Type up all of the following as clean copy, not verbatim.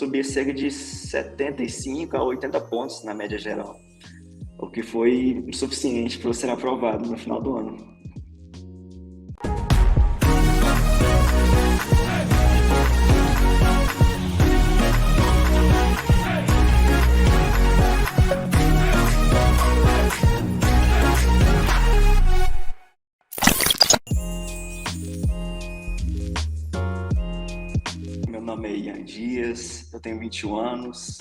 subi cerca de 75 a 80 pontos na média geral, o que foi suficiente para eu ser aprovado no final do ano. Meu nome é Ian Dias, eu tenho 21 anos.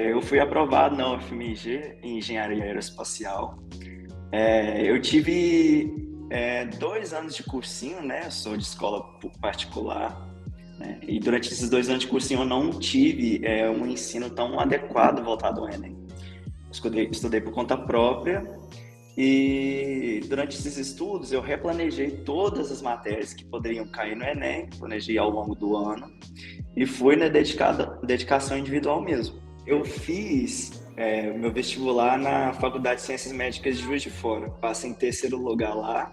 Eu fui aprovado na UFMG em Engenharia Aeroespacial. Eu tive 2 anos de cursinho, né? Eu sou de escola particular, né? E durante esses 2 anos de cursinho eu não tive um ensino tão adequado voltado ao Enem. Estudei por conta própria. E durante esses estudos eu replanejei todas as matérias que poderiam cair no Enem, planejei ao longo do ano e fui na dedicação individual mesmo. Eu fiz meu vestibular na Faculdade de Ciências Médicas de Juiz de Fora, passei em terceiro lugar lá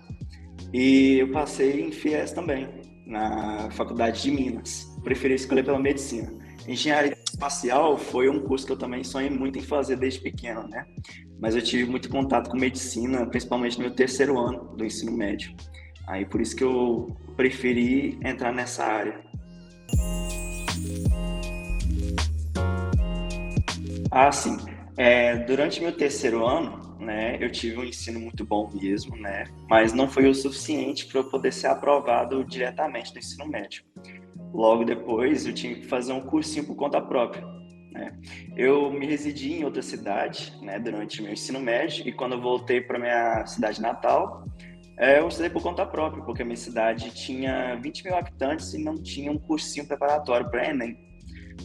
e eu passei em FIES também, na Faculdade de Minas, preferi escolher pela medicina. Engenharia espacial foi um curso que eu também sonhei muito em fazer desde pequeno, né? Mas eu tive muito contato com medicina, principalmente no meu terceiro ano do ensino médio. Aí por isso que eu preferi entrar nessa área. Ah, sim. Durante meu terceiro ano, né, eu tive um ensino muito bom mesmo, né? Mas não foi o suficiente para eu poder ser aprovado diretamente do ensino médio. Logo depois, eu tinha que fazer um cursinho por conta própria, né? Eu me residi em outra cidade, né, durante o meu ensino médio, e quando eu voltei para minha cidade natal, eu estudei por conta própria, porque a minha cidade tinha 20 mil habitantes e não tinha um cursinho preparatório para Enem.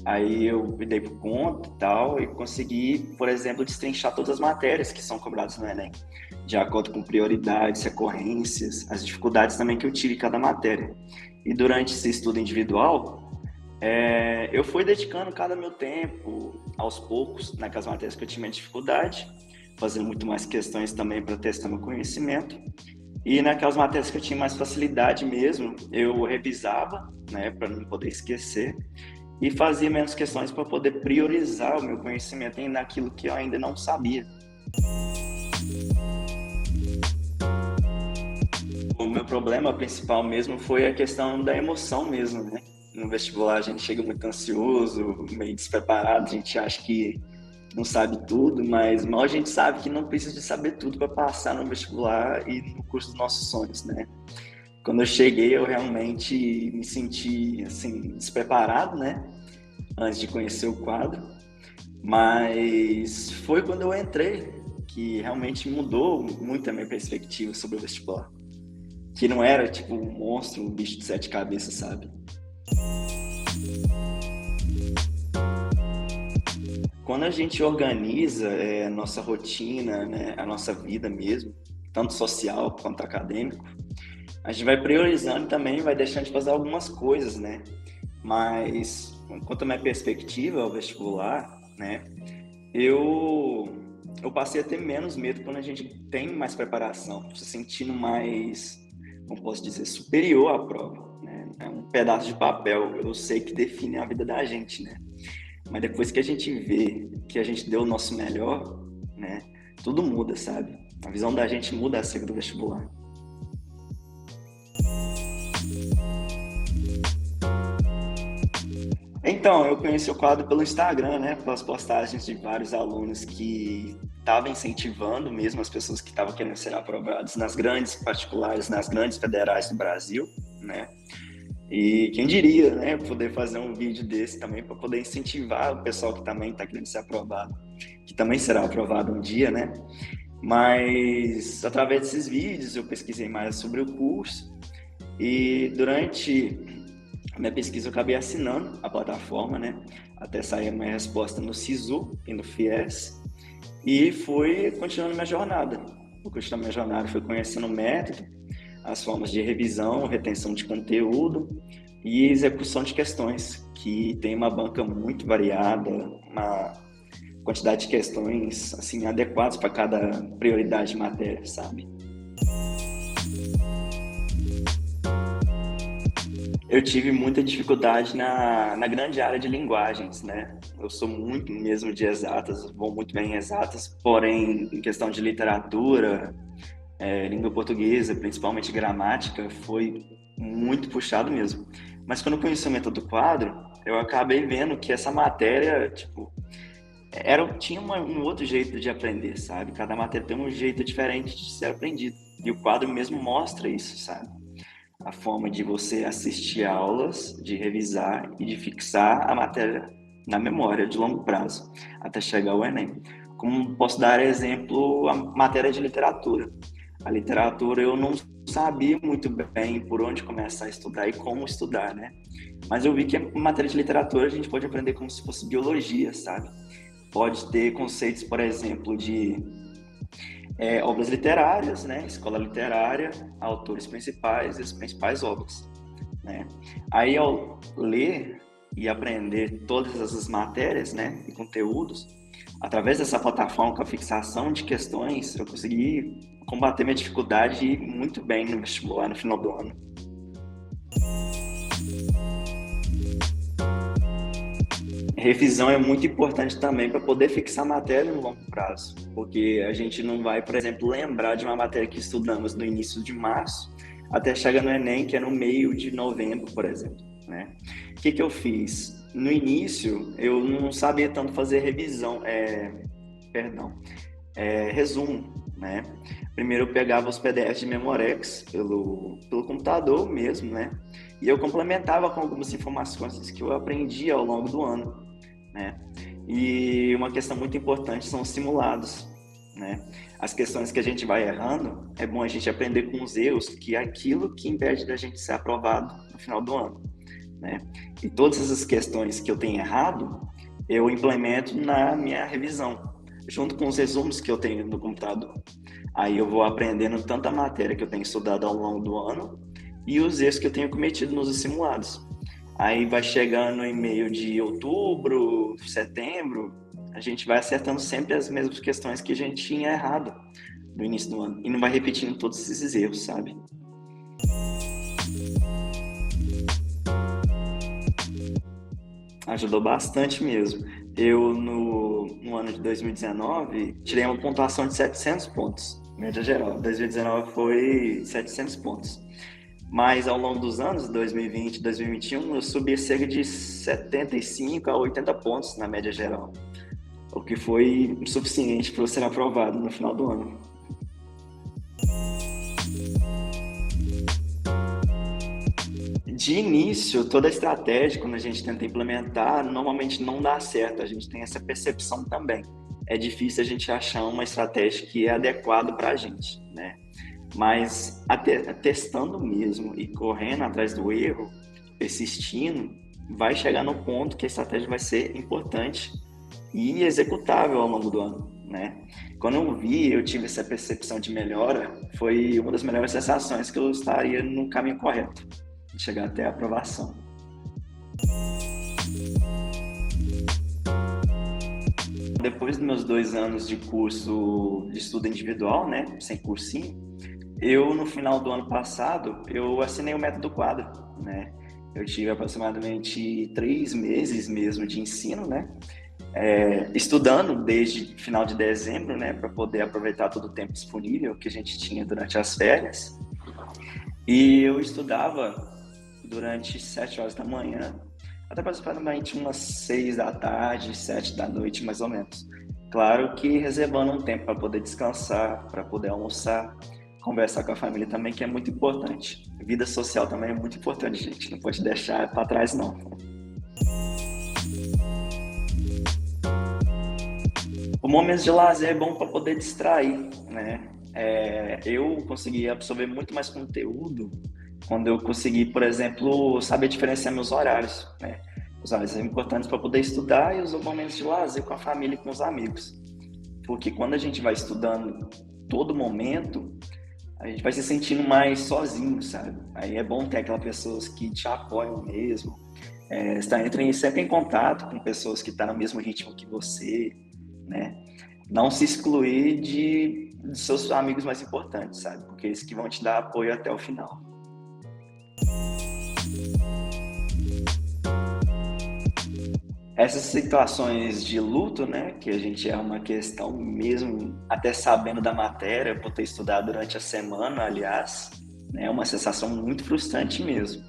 Aí eu me dei por conta e tal, e consegui, por exemplo, destrinchar todas as matérias que são cobradas no Enem, de acordo com prioridades, recorrências, as dificuldades também que eu tive em cada matéria. E durante esse estudo individual, eu fui dedicando cada meu tempo, aos poucos, naquelas matérias que eu tinha mais dificuldade, fazendo muito mais questões também para testar meu conhecimento. E naquelas matérias que eu tinha mais facilidade mesmo, eu revisava, né, para não poder esquecer, e fazia menos questões para poder priorizar o meu conhecimento naquilo que eu ainda não sabia. O meu problema principal mesmo foi a questão da emoção mesmo, né? No vestibular a gente chega muito ansioso, meio despreparado, a gente acha que não sabe tudo, mas mal a gente sabe que não precisa de saber tudo para passar no vestibular e no curso dos nossos sonhos, né? Quando eu cheguei, eu realmente me senti, assim, despreparado, né? Antes de conhecer o quadro, mas foi quando eu entrei que realmente mudou muito a minha perspectiva sobre o vestibular. Que não era tipo um monstro, um bicho de 7 cabeças, sabe? Quando a gente organiza a nossa rotina, né, a nossa vida mesmo, tanto social quanto acadêmico, a gente vai priorizando também, vai deixando de fazer algumas coisas, né? Mas, quanto à minha perspectiva ao vestibular, né, eu passei a ter menos medo quando a gente tem mais preparação, se sentindo mais, como posso dizer, superior à prova, né? É um pedaço de papel, eu sei que define a vida da gente, né? Mas depois que a gente vê que a gente deu o nosso melhor, né, tudo muda, sabe? A visão da gente muda acerca do vestibular. Então, eu conheci o quadro pelo Instagram, né? Pelas postagens de vários alunos que estavam incentivando mesmo as pessoas que estavam querendo ser aprovadas nas grandes particulares, nas grandes federais do Brasil, né? E quem diria, né? Poder fazer um vídeo desse também para poder incentivar o pessoal que também está querendo ser aprovado, que também será aprovado um dia, né? Mas através desses vídeos eu pesquisei mais sobre o curso e durante a minha pesquisa eu acabei assinando a plataforma, né? Até sair a minha resposta no SISU e no FIES. E fui continuando minha jornada. Fui continuando minha jornada, fui conhecendo o método, as formas de revisão, retenção de conteúdo e execução de questões, que tem uma banca muito variada, uma quantidade de questões assim adequadas para cada prioridade de matéria, sabe? Eu tive muita dificuldade na grande área de linguagens, né? Eu sou muito mesmo de exatas, vou muito bem em exatas, porém, em questão de literatura, língua portuguesa, principalmente gramática, foi muito puxado mesmo. Mas quando eu conheci o método quadro, eu acabei vendo que essa matéria, tipo, tinha um outro jeito de aprender, sabe? Cada matéria tem um jeito diferente de ser aprendido. E o quadro mesmo mostra isso, sabe? A forma de você assistir aulas, de revisar e de fixar a matéria na memória de longo prazo, até chegar ao Enem. Como posso dar exemplo, a matéria de literatura. A literatura eu não sabia muito bem por onde começar a estudar e como estudar, né? Mas eu vi que a matéria de literatura a gente pode aprender como se fosse biologia, sabe? Pode ter conceitos, por exemplo, de obras literárias, né? Escola literária, autores principais e as principais obras, né? Aí, ao ler e aprender todas essas matérias, né, e conteúdos, através dessa plataforma com a fixação de questões, eu consegui combater minha dificuldade e ir muito bem no vestibular no final do ano. Revisão é muito importante também para poder fixar a matéria no longo prazo, porque a gente não vai, por exemplo, lembrar de uma matéria que estudamos no início de março até chegar no Enem, que é no meio de novembro, por exemplo, né? O que eu fiz? No início, eu não sabia tanto fazer revisão, resumo, né? Primeiro eu pegava os PDFs de Memorex pelo computador mesmo, né? E eu complementava com algumas informações que eu aprendi ao longo do ano, né? E uma questão muito importante são os simulados, né? As questões que a gente vai errando, é bom a gente aprender com os erros, que é aquilo que impede da gente ser aprovado no final do ano, né? E todas essas questões que eu tenho errado, eu implemento na minha revisão, junto com os resumos que eu tenho no computador. Aí eu vou aprendendo tanta matéria que eu tenho estudado ao longo do ano e os erros que eu tenho cometido nos simulados. Aí vai chegando em meio de outubro, setembro, a gente vai acertando sempre as mesmas questões que a gente tinha errado no início do ano. E não vai repetindo todos esses erros, sabe? Ajudou bastante mesmo. Eu, no ano de 2019, tirei uma pontuação de 700 pontos, média geral. 2019 foi 700 pontos. Mas ao longo dos anos, 2020 e 2021, eu subi cerca de 75 a 80 pontos na média geral, o que foi suficiente para eu ser aprovado no final do ano. De início, toda a estratégia, quando a gente tenta implementar, normalmente não dá certo, a gente tem essa percepção também. É difícil a gente achar uma estratégia que é adequada para a gente, né? Mas testando mesmo e correndo atrás do erro, persistindo, vai chegar no ponto que a estratégia vai ser importante e executável ao longo do ano, né? Quando eu tive essa percepção de melhora, foi uma das melhores sensações que eu estaria no caminho correto, de chegar até a aprovação. Depois dos meus 2 anos de curso de estudo individual, né, sem cursinho, no final do ano passado, eu assinei o método quadro, né? Eu tive aproximadamente 3 meses mesmo de ensino, né? Estudando desde final de dezembro, né? Para poder aproveitar todo o tempo disponível que a gente tinha durante as férias. E eu estudava durante 7 horas da manhã, até aproximadamente umas 6 da tarde, 7 da noite, mais ou menos. Claro que reservando um tempo para poder descansar, para poder almoçar, conversar com a família também, que é muito importante. Vida social também é muito importante, gente. Não pode deixar para trás, não. O momento de lazer é bom para poder distrair, né? Eu consegui absorver muito mais conteúdo quando eu consegui, por exemplo, saber diferenciar meus horários, né? Os horários são importantes para poder estudar e os momentos de lazer com a família e com os amigos. Porque quando a gente vai estudando todo momento, a gente vai se sentindo mais sozinho, sabe? Aí é bom ter aquelas pessoas que te apoiam mesmo. Entre sempre em contato com pessoas que estão no mesmo ritmo que você, né? Não se excluir de seus amigos mais importantes, sabe? Porque eles que vão te dar apoio até o final. Essas situações de luto, né, que a gente é uma questão mesmo, até sabendo da matéria, por ter estudado durante a semana, aliás, né, é uma sensação muito frustrante mesmo.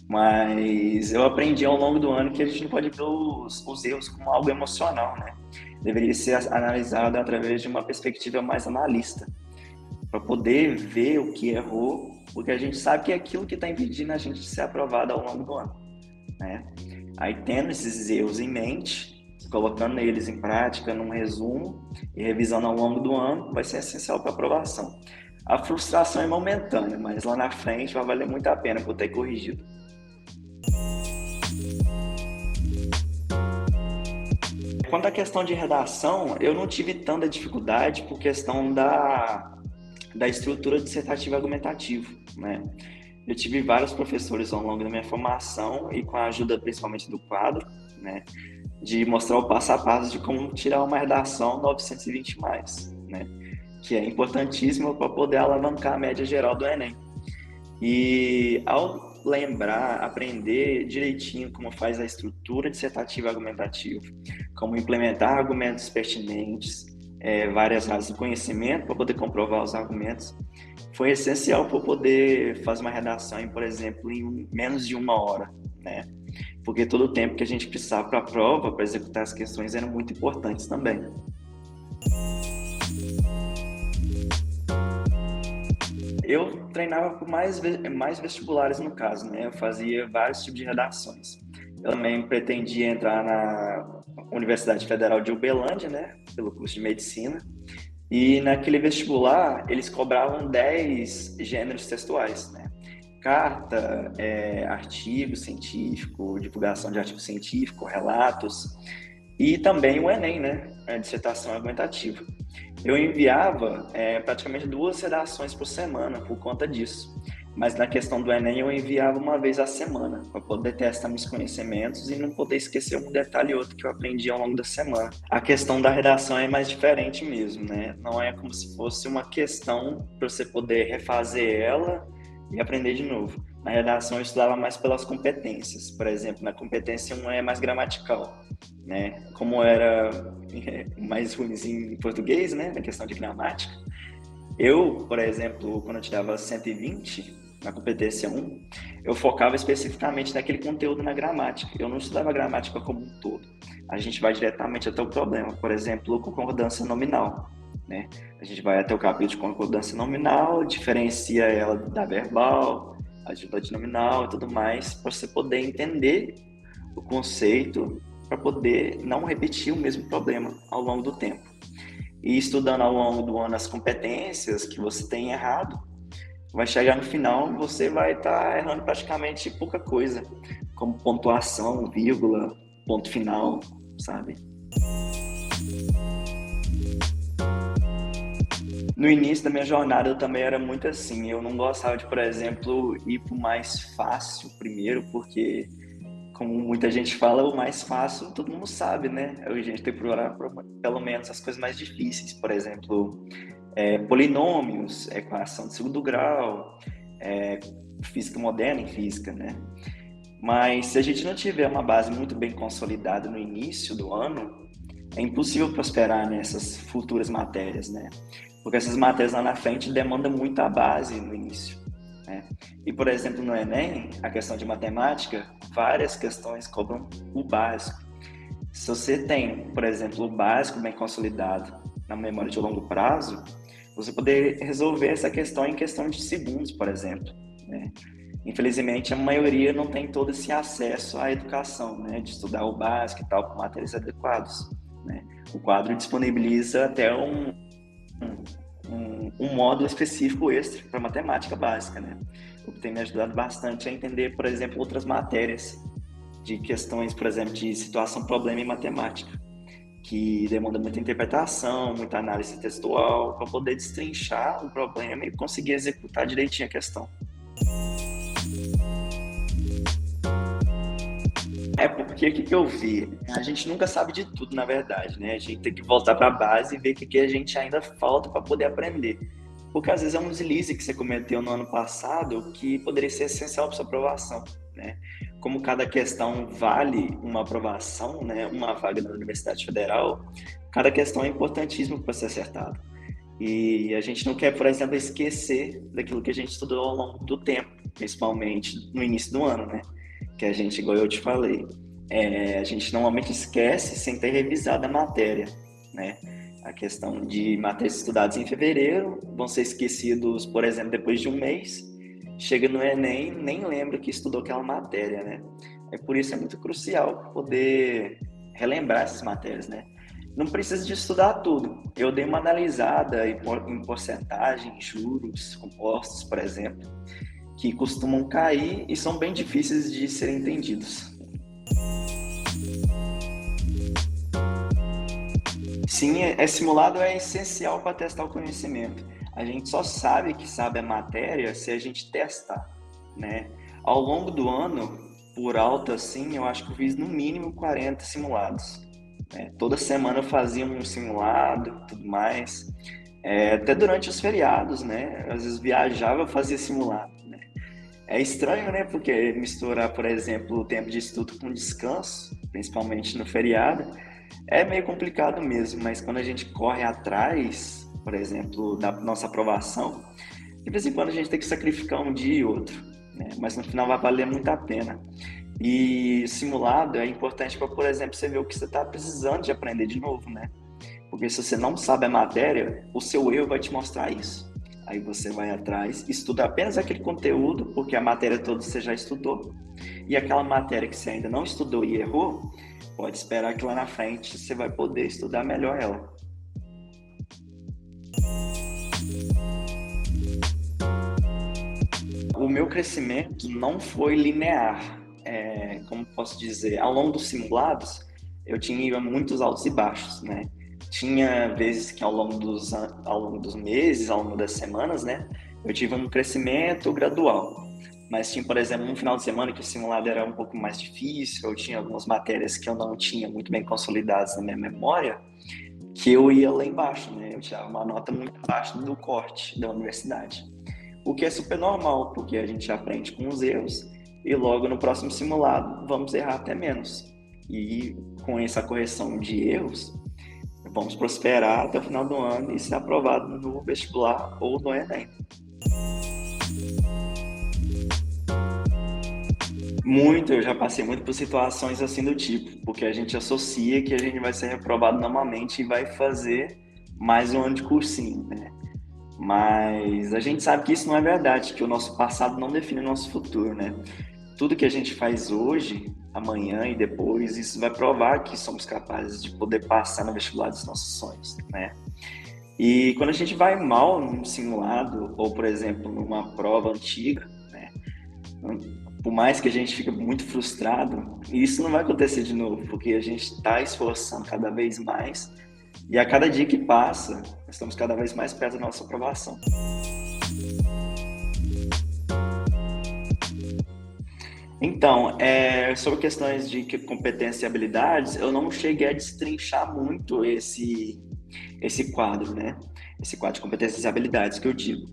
Mas eu aprendi ao longo do ano que a gente não pode ver os erros como algo emocional, né? Deveria ser analisado através de uma perspectiva mais analista, para poder ver o que errou, porque a gente sabe que é aquilo que está impedindo a gente de ser aprovado ao longo do ano, né? Aí, tendo esses erros em mente, colocando eles em prática, num resumo e revisando ao longo do ano, vai ser essencial para a aprovação. A frustração é momentânea, mas lá na frente vai valer muito a pena por ter corrigido. Quanto à questão de redação, eu não tive tanta dificuldade por questão da estrutura dissertativa argumentativa, né? Eu tive vários professores ao longo da minha formação e com a ajuda principalmente do quadro, né, de mostrar o passo a passo de como tirar uma redação 920 mais, né, que é importantíssimo para poder alavancar a média geral do Enem. E ao lembrar, aprender direitinho como faz a estrutura dissertativa argumentativa, como implementar argumentos pertinentes, várias áreas do conhecimento para poder comprovar os argumentos, foi essencial para eu poder fazer uma redação, por exemplo, em menos de uma hora, né? Porque todo o tempo que a gente precisava para a prova, para executar as questões, eram muito importantes também. Eu treinava por mais vestibulares no caso, né? Eu fazia vários tipos de redações. Eu também pretendia entrar na Universidade Federal de Uberlândia, né? Pelo curso de medicina. E naquele vestibular, eles cobravam 10 gêneros textuais, né? Carta, artigo científico, divulgação de artigo científico, relatos, e também o Enem, né? A dissertação argumentativa. Eu enviava praticamente 2 redações por semana por conta disso. Mas na questão do Enem eu enviava uma vez a semana, para poder testar meus conhecimentos e não poder esquecer um detalhe ou outro que eu aprendi ao longo da semana. A questão da redação é mais diferente mesmo, né? Não é como se fosse uma questão para você poder refazer ela e aprender de novo. Na redação eu estudava mais pelas competências. Por exemplo, na competência 1 é mais gramatical, né? Como era mais ruimzinho em português, né? Na questão de gramática. Eu, por exemplo, quando eu tirava 120 na competência 1, eu focava especificamente naquele conteúdo na gramática. Eu não estudava a gramática como um todo. A gente vai diretamente até o problema. Por exemplo, concordância nominal, né? A gente vai até o capítulo de concordância nominal, diferencia ela da verbal, adjunta nominal e tudo mais, para você poder entender o conceito, para poder não repetir o mesmo problema ao longo do tempo. E estudando ao longo do ano as competências que você tem errado, vai chegar no final, você vai estar errando praticamente pouca coisa, como pontuação, vírgula, ponto final, sabe? No início da minha jornada eu também era muito assim, eu não gostava de, por exemplo, ir para o mais fácil primeiro, porque, como muita gente fala, o mais fácil todo mundo sabe, né? A gente tem que procurar pelo menos as coisas mais difíceis, por exemplo, polinômios, equação de segundo grau, física moderna em física, né? Mas se a gente não tiver uma base muito bem consolidada no início do ano, é impossível prosperar nessas futuras matérias, né? Porque essas matérias lá na frente demandam muita base no início, né? E, por exemplo, no Enem, a questão de matemática, várias questões cobram o básico. Se você tem, por exemplo, o básico bem consolidado na memória de longo prazo, você poder resolver essa questão em questão de segundos, por exemplo, né? Infelizmente, a maioria não tem todo esse acesso à educação, né? De estudar o básico e tal, com materiais adequados, né? O quadro disponibiliza até um módulo específico extra para matemática básica, né? O que tem me ajudado bastante a entender, por exemplo, outras matérias de questões, por exemplo, de situação, problema em matemática, que demanda muita interpretação, muita análise textual, para poder destrinchar o problema e conseguir executar direitinho a questão. É porque o que eu vi? A gente nunca sabe de tudo, na verdade, né? A gente tem que voltar para a base e ver o que a gente ainda falta para poder aprender. Porque às vezes é um deslize que você cometeu no ano passado que poderia ser essencial para sua aprovação, né? como cada questão vale uma aprovação, né, uma vaga na Universidade Federal, cada questão é importantíssima para ser acertada. E a gente não quer, por exemplo, esquecer daquilo que a gente estudou ao longo do tempo, principalmente no início do ano, né? Que a gente, igual eu te falei, a gente normalmente esquece sem ter revisado a matéria, né? A questão de matérias estudadas em fevereiro vão ser esquecidos, por exemplo, depois de um mês, chega no Enem, nem lembra que estudou aquela matéria, né? Por isso é muito crucial poder relembrar essas matérias, né? Não precisa de estudar tudo. Eu dei uma analisada em porcentagem, juros, compostos, por exemplo, que costumam cair e são bem difíceis de serem entendidos. Sim, simulado é essencial para testar o conhecimento. A gente só sabe que sabe a matéria se a gente testar, né? Ao longo do ano, por alto assim, eu acho que eu fiz no mínimo 40 simulados. Toda semana eu fazia um simulado, tudo mais. Até durante os feriados, né? Às vezes viajava, eu fazia simulado, né? É estranho, né? Porque misturar, por exemplo, o tempo de estudo com descanso, principalmente no feriado, é meio complicado mesmo. Mas quando a gente corre atrás, por exemplo, da nossa aprovação, de vez em quando a gente tem que sacrificar um dia e outro, né? Mas no final vai valer muito a pena. E simulado é importante para, por exemplo, você ver o que você está precisando de aprender de novo, né? Porque se você não sabe a matéria, o seu eu vai te mostrar isso. Aí você vai atrás, estuda apenas aquele conteúdo, porque a matéria toda você já estudou. E aquela matéria que você ainda não estudou e errou, pode esperar que lá na frente você vai poder estudar melhor ela. O meu crescimento não foi linear. Como posso dizer, ao longo dos simulados, eu tinha muitos altos e baixos, né? Tinha vezes que ao longo dos meses, ao longo das semanas, né? Eu tive um crescimento gradual. Mas tinha, por exemplo, um final de semana que o simulado era um pouco mais difícil, eu tinha algumas matérias que eu não tinha muito bem consolidadas na minha memória, que eu ia lá embaixo, né? Eu tirava uma nota muito abaixo do corte da universidade. O que é super normal, porque a gente aprende com os erros e logo no próximo simulado vamos errar até menos. E com essa correção de erros, vamos prosperar até o final do ano e ser aprovado no vestibular ou no Enem. Muito, eu já passei muito por situações assim do tipo, porque a gente associa que a gente vai ser reprovado normalmente e vai fazer mais um ano de cursinho, né? Mas a gente sabe que isso não é verdade, que o nosso passado não define o nosso futuro, né? Tudo que a gente faz hoje, amanhã e depois, isso vai provar que somos capazes de poder passar no vestibular dos nossos sonhos, né? E quando a gente vai mal num simulado, ou por exemplo, numa prova antiga, né? Por mais que a gente fique muito frustrado, isso não vai acontecer de novo, porque a gente está esforçando cada vez mais e a cada dia que passa, estamos cada vez mais perto da nossa aprovação. Então, sobre questões de competência e habilidades, eu não cheguei a destrinchar muito esse quadro, né? Esse quadro de competências e habilidades que eu digo,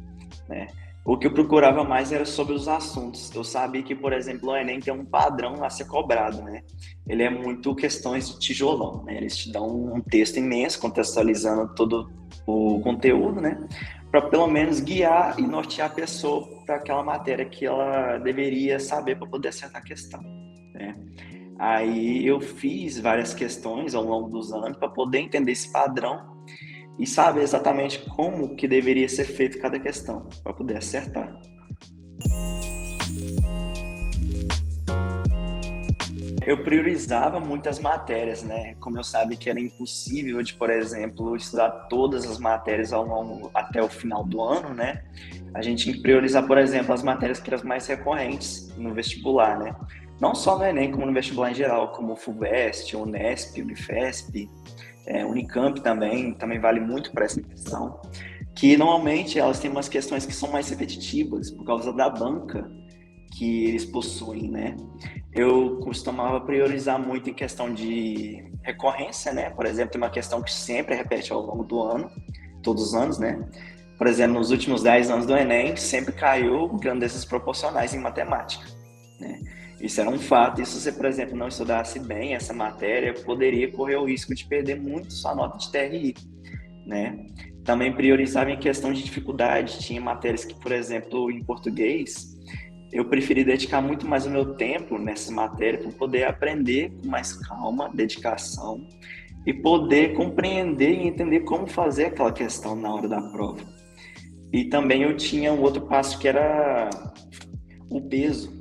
né? O que eu procurava mais era sobre os assuntos. Eu sabia que, por exemplo, o Enem tem um padrão a ser cobrado, né? Ele é muito questões de tijolão, né? Eles te dão um texto imenso contextualizando todo o conteúdo, né? Para pelo menos guiar e nortear a pessoa para aquela matéria que ela deveria saber para poder acertar a questão, né? Aí eu fiz várias questões ao longo dos anos para poder entender esse padrão e saber exatamente como que deveria ser feito cada questão, para poder acertar. Eu priorizava muitas matérias, né? Como eu sabia que era impossível de, por exemplo, estudar todas as matérias ao longo até o final do ano, né? A gente tinha que priorizar, por exemplo, as matérias que eram mais recorrentes no vestibular, né? Não só no Enem, como no vestibular em geral, como o FUVEST, Unesp, Unifesp, Unicamp também vale muito para essa questão, que normalmente elas têm umas questões que são mais repetitivas por causa da banca que eles possuem, né? Eu costumava priorizar muito em questão de recorrência, né? Por exemplo, tem uma questão que sempre repete ao longo do ano, todos os anos, né? Por exemplo, nos últimos 10 anos do Enem, sempre caiu grandezas proporcionais em matemática, né? Isso era um fato. E se você, por exemplo, não estudasse bem essa matéria, poderia correr o risco de perder muito sua nota de TRI, né? Também priorizava em questão de dificuldade. Tinha matérias que, por exemplo, em português, eu preferi dedicar muito mais o meu tempo nessa matéria para poder aprender com mais calma, dedicação e poder compreender e entender como fazer aquela questão na hora da prova. E também eu tinha um outro passo que era o peso.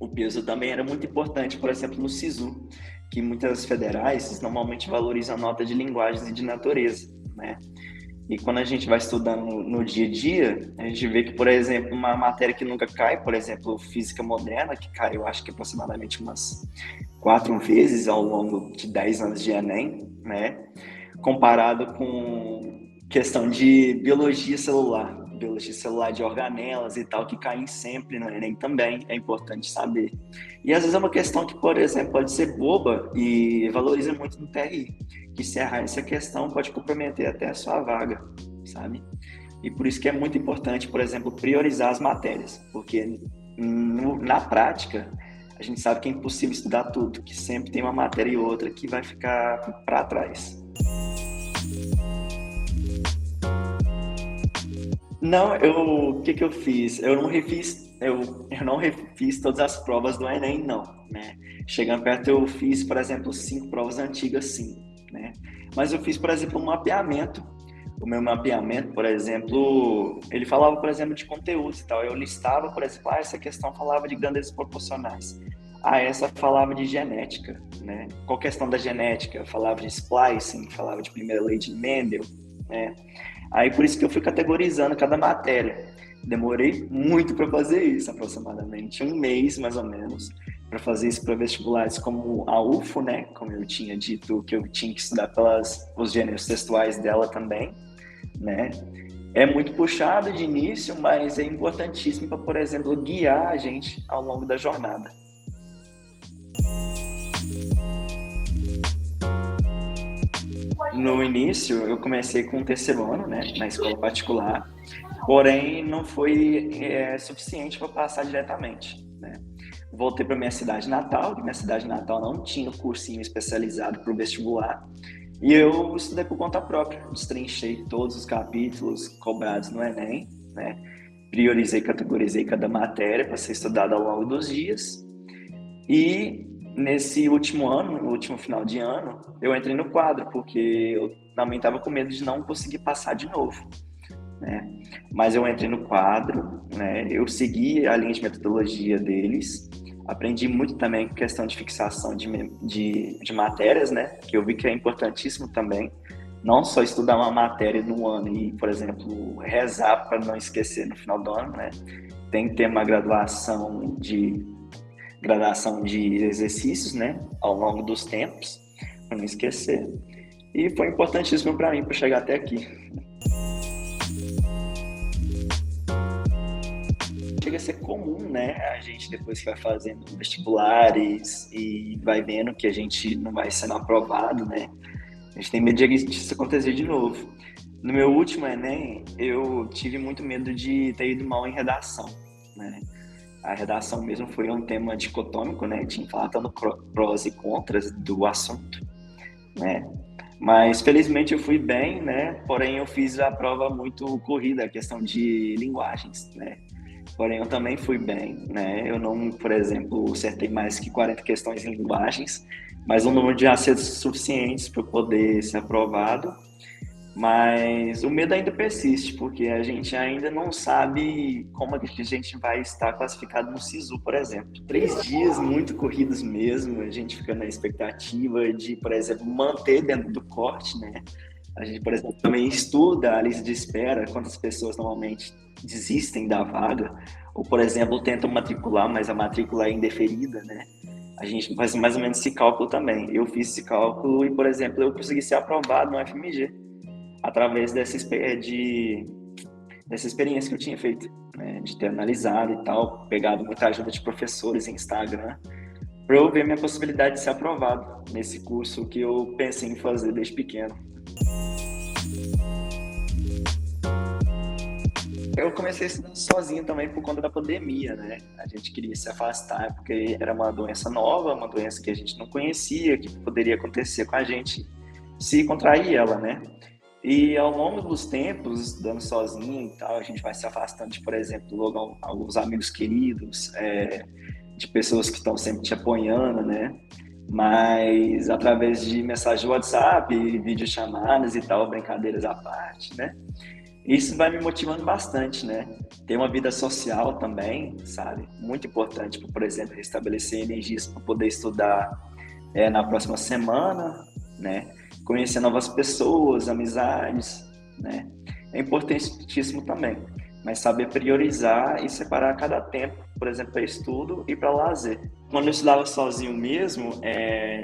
O peso também era muito importante, por exemplo, no SISU, que muitas federais normalmente valorizam a nota de linguagens e de natureza, né? E quando a gente vai estudando no dia a dia, a gente vê que, por exemplo, uma matéria que nunca cai, por exemplo, física moderna, que cai, eu acho que aproximadamente umas 4 vezes ao longo de 10 anos de Enem, né? Comparado com questão de biologia celular de organelas e tal, que caem sempre no Enem também, é importante saber. E às vezes é uma questão que, por exemplo, pode ser boba e valoriza muito no TRI, que se errar essa questão pode comprometer até a sua vaga, sabe? E por isso que é muito importante, por exemplo, priorizar as matérias, porque na prática a gente sabe que é impossível estudar tudo, que sempre tem uma matéria e outra que vai ficar para trás. Não, o que que eu fiz? Eu não refiz todas as provas do Enem, não, né? Chegando perto, eu fiz, por exemplo, 5 provas antigas, sim, né? Mas eu fiz, por exemplo, um mapeamento. O meu mapeamento, por exemplo, ele falava, por exemplo, de conteúdos e tal. Eu listava, por exemplo, essa questão falava de grandezas proporcionais. Essa falava de genética, né? Qual questão da genética? Falava de splicing, falava de primeira lei de Mendel, né? Aí por isso que eu fui categorizando cada matéria. Demorei muito para fazer isso, aproximadamente 1 mês mais ou menos, para fazer isso para vestibulares como a UFO, né? Como eu tinha dito que eu tinha que estudar os gêneros textuais dela também, né? É muito puxado de início, mas é importantíssimo para, por exemplo, guiar a gente ao longo da jornada. No início, eu comecei com o terceiro ano, né, na escola particular, porém não foi suficiente para passar diretamente, né? Voltei para minha cidade natal, que minha cidade natal não tinha cursinho especializado para o vestibular, e eu estudei por conta própria, destrinchei todos os capítulos cobrados no Enem, né? Priorizei, categorizei cada matéria para ser estudada ao longo dos dias, e nesse último ano, no último final de ano, eu entrei no quadro, porque eu também estava com medo de não conseguir passar de novo, né? Mas eu entrei no quadro, né? Eu segui a linha de metodologia deles, aprendi muito também questão de fixação de matérias, né? Que eu vi que é importantíssimo também, não só estudar uma matéria no ano e, por exemplo, rezar para não esquecer no final do ano, né? Tem que ter uma gradação de exercícios, né, ao longo dos tempos, para não esquecer. E foi importantíssimo para mim para chegar até aqui. Chega a ser comum, né, a gente depois que vai fazendo vestibulares e vai vendo que a gente não vai sendo aprovado, né, a gente tem medo de isso acontecer de novo. No meu último Enem, eu tive muito medo de ter ido mal em redação, né. A redação mesmo foi um tema dicotômico, né? Tinha que falar tanto prós e contras do assunto, né? Mas felizmente eu fui bem, né? Porém eu fiz a prova muito corrida, a questão de linguagens, né? Porém eu também fui bem, né? Eu não, por exemplo, acertei mais que 40 questões em linguagens, mas um número de acertos suficientes para poder ser aprovado. Mas o medo ainda persiste, porque a gente ainda não sabe como a gente vai estar classificado no SISU, por exemplo. 3 dias muito corridos mesmo, a gente fica na expectativa de, por exemplo, manter dentro do corte, né? A gente, por exemplo, também estuda a lista de espera, quantas pessoas normalmente desistem da vaga, ou, por exemplo, tentam matricular, mas a matrícula é indeferida, né? A gente faz mais ou menos esse cálculo também. Eu fiz esse cálculo e, por exemplo, eu consegui ser aprovado no FMG, através dessa experiência que eu tinha feito, né, de ter analisado e tal, pegado muita ajuda de professores em Instagram, para eu ver minha possibilidade de ser aprovado nesse curso que eu pensei em fazer desde pequeno. eu comecei a estudar sozinho também por conta da pandemia, né? A gente queria se afastar porque era uma doença nova, uma doença que a gente não conhecia, que poderia acontecer com a gente se contrair ela, né? E ao longo dos tempos, estudando sozinho e tal, a gente vai se afastando de, por exemplo, alguns amigos queridos, de pessoas que estão sempre te apoiando, né? Mas através de mensagem de WhatsApp, videochamadas e tal, brincadeiras à parte, né? Isso vai me motivando bastante, né? Ter uma vida social também, sabe? Muito importante, por exemplo, restabelecer energias para poder estudar na próxima semana, né? Conhecer novas pessoas, amizades, né? É importantíssimo também, mas saber priorizar e separar cada tempo, por exemplo, para estudo e para lazer. Quando eu estudava sozinho mesmo,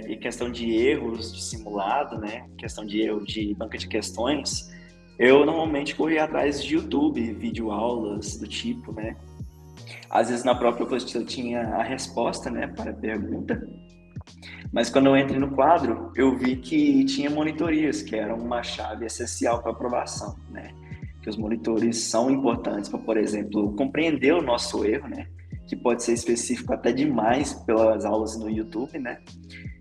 e questão de erros de simulado, né? Questão de erro de banca de questões, eu normalmente corria atrás de YouTube, videoaulas do tipo, né? Às vezes na própria apostila tinha a resposta, né, para a pergunta, mas quando eu entrei no quadro, eu vi que tinha monitorias, que eram uma chave essencial para aprovação, né? Que os monitores são importantes para, por exemplo, compreender o nosso erro, né? Que pode ser específico até demais pelas aulas no YouTube, né?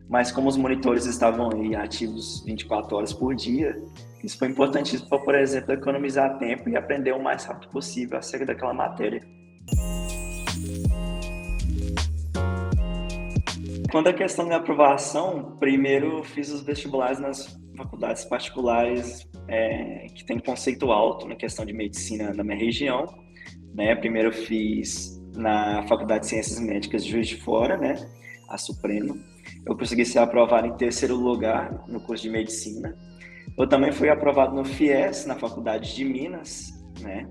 Mas como os monitores estavam aí ativos 24 horas por dia, isso foi importantíssimo para, por exemplo, economizar tempo e aprender o mais rápido possível acerca daquela matéria. Quanto à questão da aprovação, primeiro eu fiz os vestibulares nas faculdades particulares que tem conceito alto na questão de medicina na minha região, né? Primeiro eu fiz na Faculdade de Ciências Médicas de Juiz de Fora, né? A Supremo. Eu consegui ser aprovado em terceiro lugar no curso de medicina. Eu também fui aprovado no FIES, na Faculdade de Minas, né?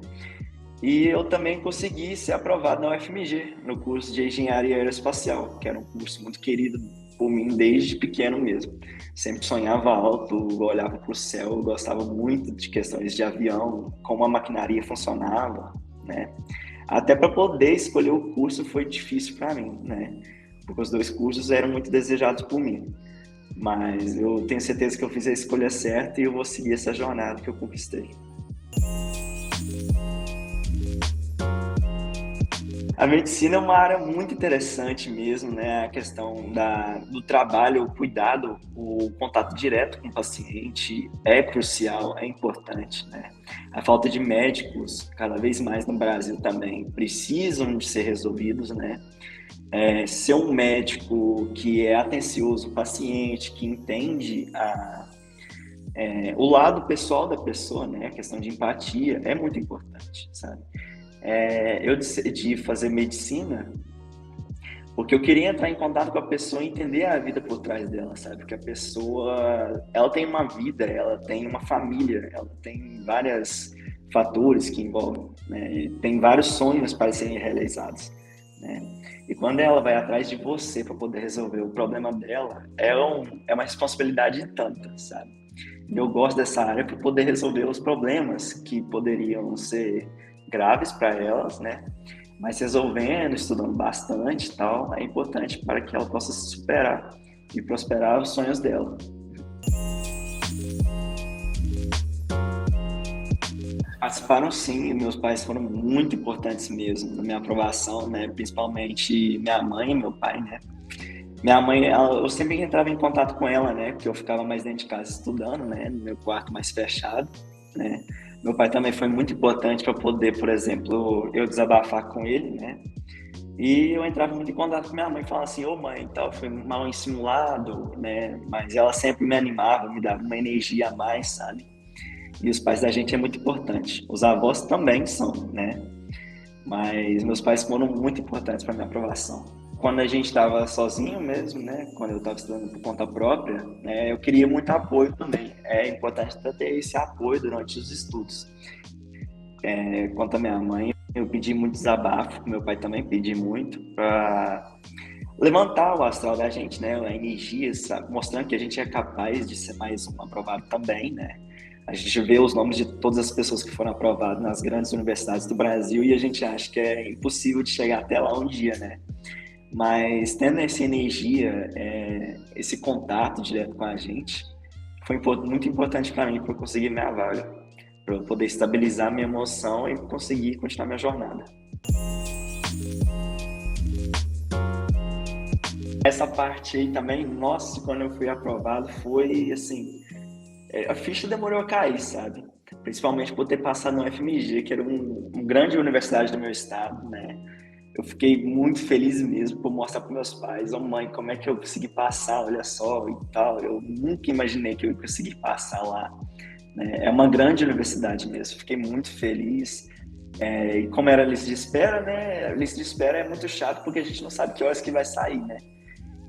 E eu também consegui ser aprovado na UFMG, no curso de Engenharia Aeroespacial, que era um curso muito querido por mim desde pequeno mesmo. Sempre sonhava alto, olhava para o céu, gostava muito de questões de avião, como a maquinaria funcionava, né? Até para poder escolher o curso foi difícil para mim, né? Porque os dois cursos eram muito desejados por mim. Mas eu tenho certeza que eu fiz a escolha certa e eu vou seguir essa jornada que eu conquistei. A medicina é uma área muito interessante mesmo, né? A questão do trabalho, o cuidado, o contato direto com o paciente é crucial, é importante, né? A falta de médicos, cada vez mais no Brasil também, precisam de ser resolvidos, né? Ser um médico que é atencioso ao paciente, que entende o lado pessoal da pessoa, né? A questão de empatia é muito importante, sabe? Eu decidi fazer medicina porque eu queria entrar em contato com a pessoa e entender a vida por trás dela, sabe? Porque a pessoa, ela tem uma vida, ela tem uma família, ela tem vários fatores que envolvem, né? Tem vários sonhos para serem realizados, né? E quando ela vai atrás de você para poder resolver o problema dela, é uma responsabilidade tanta, sabe? E eu gosto dessa área para poder resolver os problemas que poderiam ser graves para elas, né? Mas resolvendo, estudando bastante e tal, é importante para que ela possa se superar e prosperar os sonhos dela. Participaram sim, meus pais foram muito importantes mesmo na minha aprovação, né? Principalmente minha mãe e meu pai, né? Minha mãe, eu sempre entrava em contato com ela, né? Porque eu ficava mais dentro de casa estudando, né? No meu quarto mais fechado, né? Meu pai também foi muito importante para poder, por exemplo, eu desabafar com ele, né? E eu entrava muito em contato com minha mãe, falando assim, ô mãe, tal, foi mal em simulado, né? Mas ela sempre me animava, me dava uma energia a mais, sabe? E os pais da gente é muito importante. Os avós também são, né? Mas meus pais foram muito importantes para minha aprovação. Quando a gente estava sozinho mesmo, né? Quando eu estava estudando por conta própria, né? Eu queria muito apoio também. É importante ter esse apoio durante os estudos. Quanto à minha mãe, eu pedi muito desabafo, meu pai também pedi muito para levantar o astral da gente, né? A energia, sabe? Mostrando que a gente é capaz de ser mais um aprovado também, né? A gente vê os nomes de todas as pessoas que foram aprovadas nas grandes universidades do Brasil e a gente acha que é impossível de chegar até lá um dia, né? Mas tendo essa energia, esse contato direto com a gente, foi muito importante para mim para conseguir minha vaga. para eu poder estabilizar minha emoção e conseguir continuar minha jornada. Essa parte aí também, nossa, quando eu fui aprovado, foi assim, a ficha demorou a cair, sabe? Principalmente por ter passado no FMG, que era uma grande universidade do meu estado, né? Eu fiquei muito feliz mesmo por mostrar para meus pais, oh mãe, como é que eu consegui passar, olha só, e tal. Eu nunca imaginei que eu ia conseguir passar lá, né? É uma grande universidade mesmo, fiquei muito feliz. E como era lista de espera, né? A lista de espera é muito chato porque a gente não sabe que horas que vai sair, né?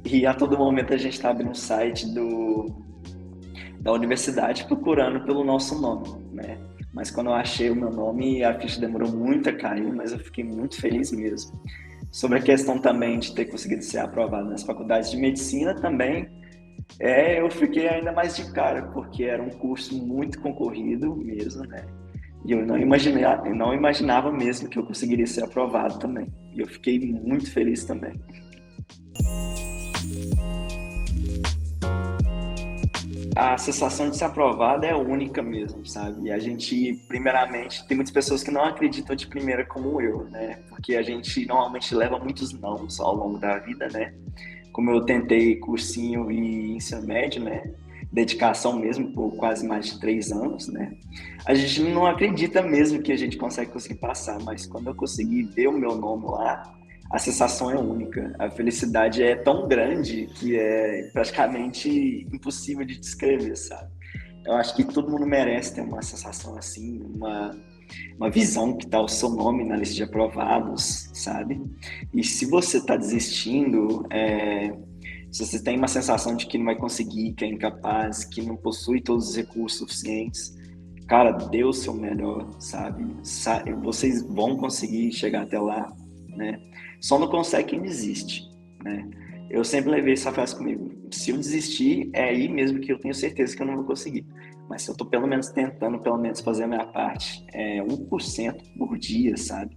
E a todo momento a gente está abrindo um site da universidade procurando pelo nosso nome, né? Mas quando eu achei o meu nome, a ficha demorou muito a cair, mas eu fiquei muito feliz mesmo. Sobre a questão também de ter conseguido ser aprovado nas faculdades de medicina também, eu fiquei ainda mais de cara, porque era um curso muito concorrido mesmo, né? E eu não imaginava mesmo que eu conseguiria ser aprovado também. E eu fiquei muito feliz também. A sensação de ser aprovado é única mesmo, sabe? E a gente, primeiramente, tem muitas pessoas que não acreditam de primeira como eu, né? Porque a gente normalmente leva muitos nãos ao longo da vida, né? Como eu tentei cursinho e ensino médio, né? Dedicação mesmo por quase mais de 3 anos, né? A gente não acredita mesmo que a gente conseguir passar, mas quando eu consegui ver o meu nome lá, a sensação é única. A felicidade é tão grande que é praticamente impossível de descrever, sabe? Eu acho que todo mundo merece ter uma sensação assim, uma visão que está o seu nome na lista de aprovados, sabe? E se você está desistindo, se você tem uma sensação de que não vai conseguir, que é incapaz, que não possui todos os recursos suficientes, cara, dê o seu melhor, sabe? Vocês vão conseguir chegar até lá, né? Só não consegue quem desiste, né? Eu sempre levei essa frase comigo. Se eu desistir, é aí mesmo que eu tenho certeza que eu não vou conseguir. Mas se eu tô pelo menos tentando, pelo menos fazer a minha parte, 1% por dia, sabe?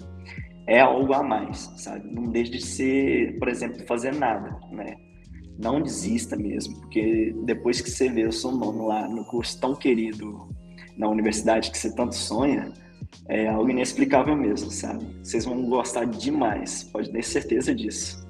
É algo a mais, sabe? Não deixe de ser, por exemplo, fazer nada, né? Não desista mesmo, porque depois que você vê o seu nome lá no curso tão querido na universidade que você tanto sonha, é algo inexplicável mesmo, sabe? Vocês vão gostar demais, pode ter certeza disso.